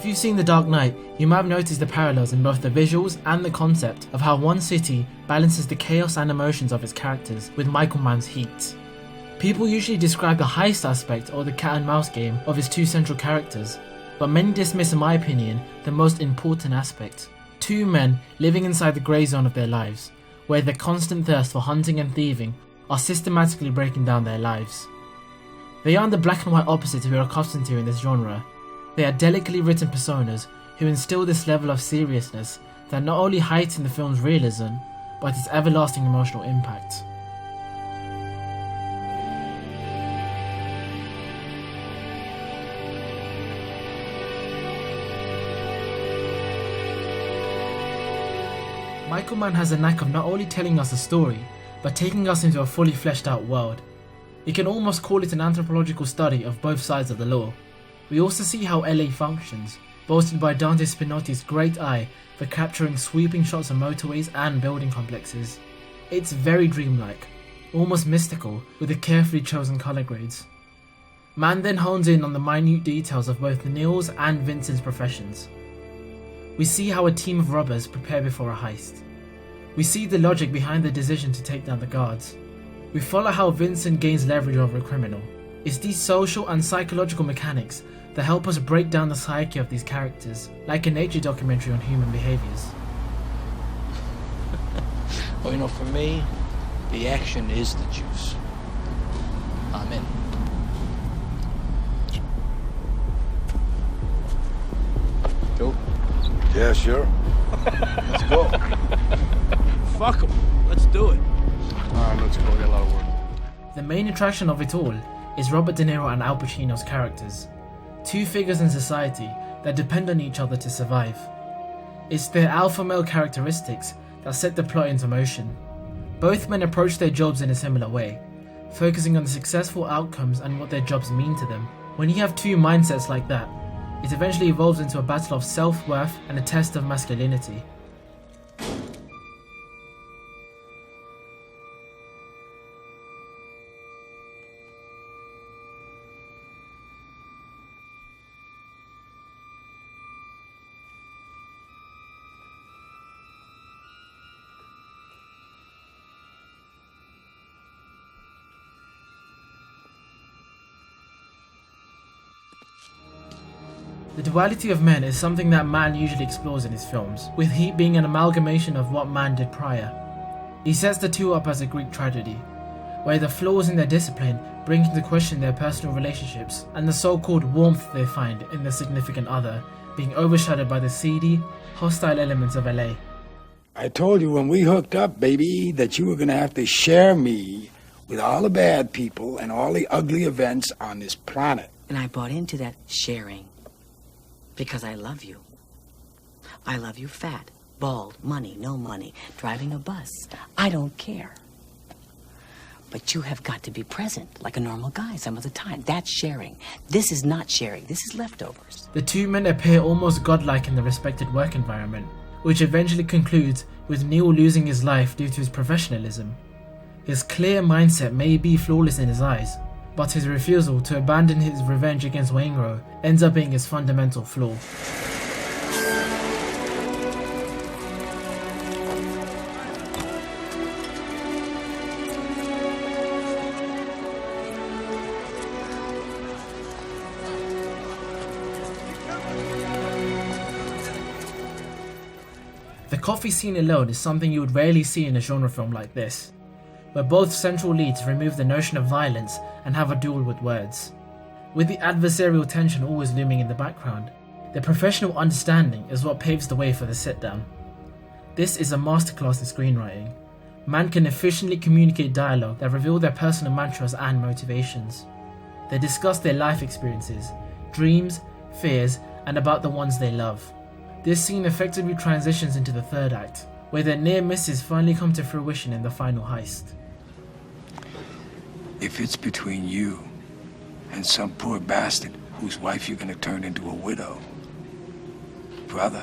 If you've seen The Dark Knight, you might have noticed the parallels in both the visuals and the concept of how one city balances the chaos and emotions of its characters with Michael Mann's Heat. People usually describe the heist aspect or the cat and mouse game of his two central characters, but many dismiss, in my opinion, the most important aspect. Two men living inside the grey zone of their lives, where their constant thirst for hunting and thieving are systematically breaking down their lives. They aren't the black and white opposites we are accustomed to in this genre. They are delicately written personas who instill this level of seriousness that not only heighten the film's realism, but its everlasting emotional impact. Michael Mann has a knack of not only telling us a story, but taking us into a fully fleshed out world. You can almost call it an anthropological study of both sides of the law. We also see how LA functions, bolstered by Dante Spinotti's great eye for capturing sweeping shots of motorways and building complexes. It's very dreamlike, almost mystical, with the carefully chosen colour grades. Mann then hones in on the minute details of both Neil's and Vincent's professions. We see how a team of robbers prepare before a heist. We see the logic behind the decision to take down the guards. We follow how Vincent gains leverage over a criminal. It's these social and psychological mechanics that help us break down the psyche of these characters, like a nature documentary on human behaviours. Well, for me, the action is the juice. I'm in. Joe? Yeah, sure. Let's go. Fuck them. Let's do it. Alright, let's go. We got a lot of work. The main attraction of it all is Robert De Niro and Al Pacino's characters, two figures in society that depend on each other to survive. It's their alpha male characteristics that set the plot into motion. Both men approach their jobs in a similar way, focusing on the successful outcomes and what their jobs mean to them. When you have two mindsets like that, it eventually evolves into a battle of self-worth and a test of masculinity. The duality of men is something that Mann usually explores in his films, with Heat being an amalgamation of what Mann did prior. He sets the two up as a Greek tragedy, where the flaws in their discipline bring into question their personal relationships and the so-called warmth they find in their significant other being overshadowed by the seedy, hostile elements of LA. I told you when we hooked up, baby, that you were gonna have to share me with all the bad people and all the ugly events on this planet. And I bought into that sharing. Because I love you. I love you fat, bald, money, no money, driving a bus. I don't care. But you have got to be present like a normal guy some of the time. That's sharing. This is not sharing. This is leftovers. The two men appear almost godlike in the respected work environment, which eventually concludes with Neil losing his life due to his professionalism. His clear mindset may be flawless in his eyes, but his refusal to abandon his revenge against Waingro ends up being his fundamental flaw. The coffee scene alone is something you would rarely see in a genre film like this, where both central leads remove the notion of violence and have a duel with words. With the adversarial tension always looming in the background, the professional understanding is what paves the way for the sit-down. This is a masterclass in screenwriting. Mann can efficiently communicate dialogue that reveal their personal mantras and motivations. They discuss their life experiences, dreams, fears, and about the ones they love. This scene effectively transitions into the third act, where their near misses finally come to fruition in the final heist. If it's between you and some poor bastard whose wife you're gonna turn into a widow, brother,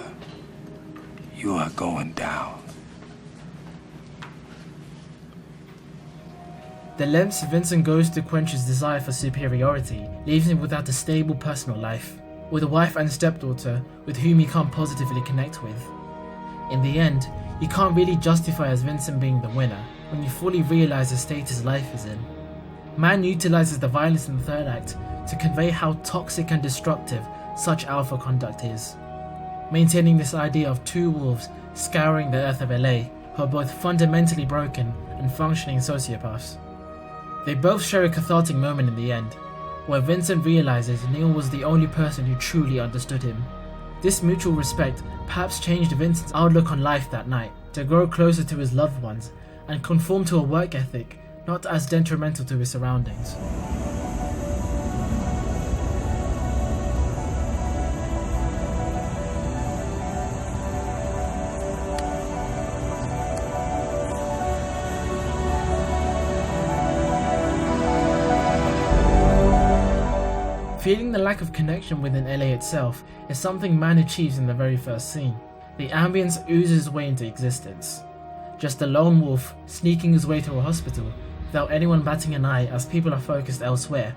you are going down. The lengths Vincent goes to quench his desire for superiority leaves him without a stable personal life. with a wife and stepdaughter with whom he can't positively connect with. In the end, you can't really justify as Vincent being the winner when you fully realise the state his life is in. Mann utilises the violence in the third act to convey how toxic and destructive such alpha conduct is, maintaining this idea of two wolves scouring the earth of LA who are both fundamentally broken and functioning sociopaths. They both share a cathartic moment in the end, where Vincent realises Neil was the only person who truly understood him. This mutual respect perhaps changed Vincent's outlook on life that night, to grow closer to his loved ones and conform to a work ethic not as detrimental to his surroundings. Feeling the lack of connection within LA itself is something Mann achieves in the very first scene. The ambience oozes his way into existence. Just a lone wolf sneaking his way to a hospital without anyone batting an eye as people are focused elsewhere.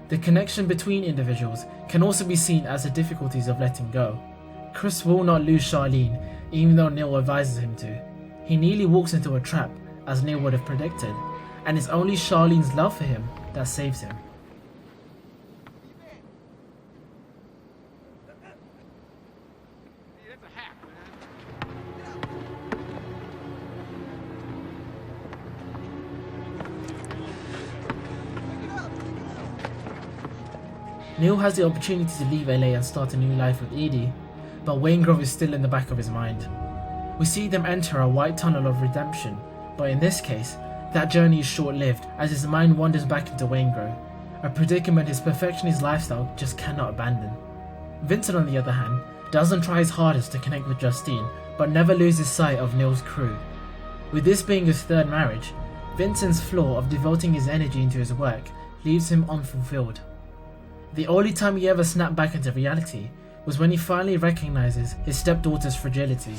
The connection between individuals can also be seen as the difficulties of letting go. Chris will not lose Charlene even though Neil advises him to. He nearly walks into a trap, as Neil would have predicted, and it's only Charlene's love for him that saves him. Neil has the opportunity to leave LA and start a new life with Edie, but Waingrove is still in the back of his mind. We see them enter a white tunnel of redemption, but in this case, that journey is short-lived as his mind wanders back into Waingrove, a predicament his perfectionist lifestyle just cannot abandon. Vincent, on the other hand, doesn't try his hardest to connect with Justine, but never loses sight of Neil's crew. With this being his third marriage, Vincent's flaw of devoting his energy into his work leaves him unfulfilled. The only time he ever snapped back into reality was when he finally recognizes his stepdaughter's fragility.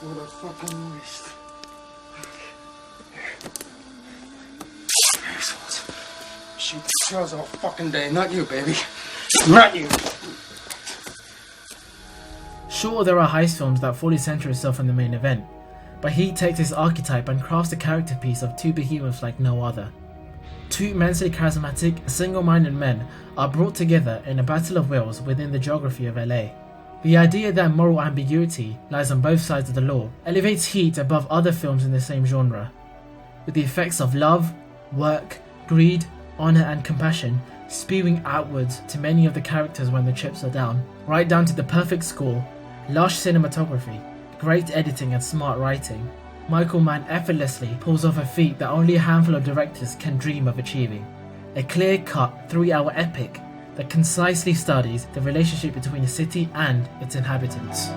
What a fucking waste. Assholes. Shoot the shells all fucking day. Not you, baby. Not you. Sure, there are heist films that fully center itself on the main event, but he takes his archetype and crafts a character piece of two behemoths like no other. Two immensely charismatic, single-minded men are brought together in a battle of wills within the geography of LA. The idea that moral ambiguity lies on both sides of the law elevates Heat above other films in the same genre, with the effects of love, work, greed, honor and compassion spewing outwards to many of the characters when the chips are down, right down to the perfect score, lush cinematography, great editing and smart writing. Michael Mann effortlessly pulls off a feat that only a handful of directors can dream of achieving. A clear-cut, 3-hour epic that concisely studies the relationship between a city and its inhabitants.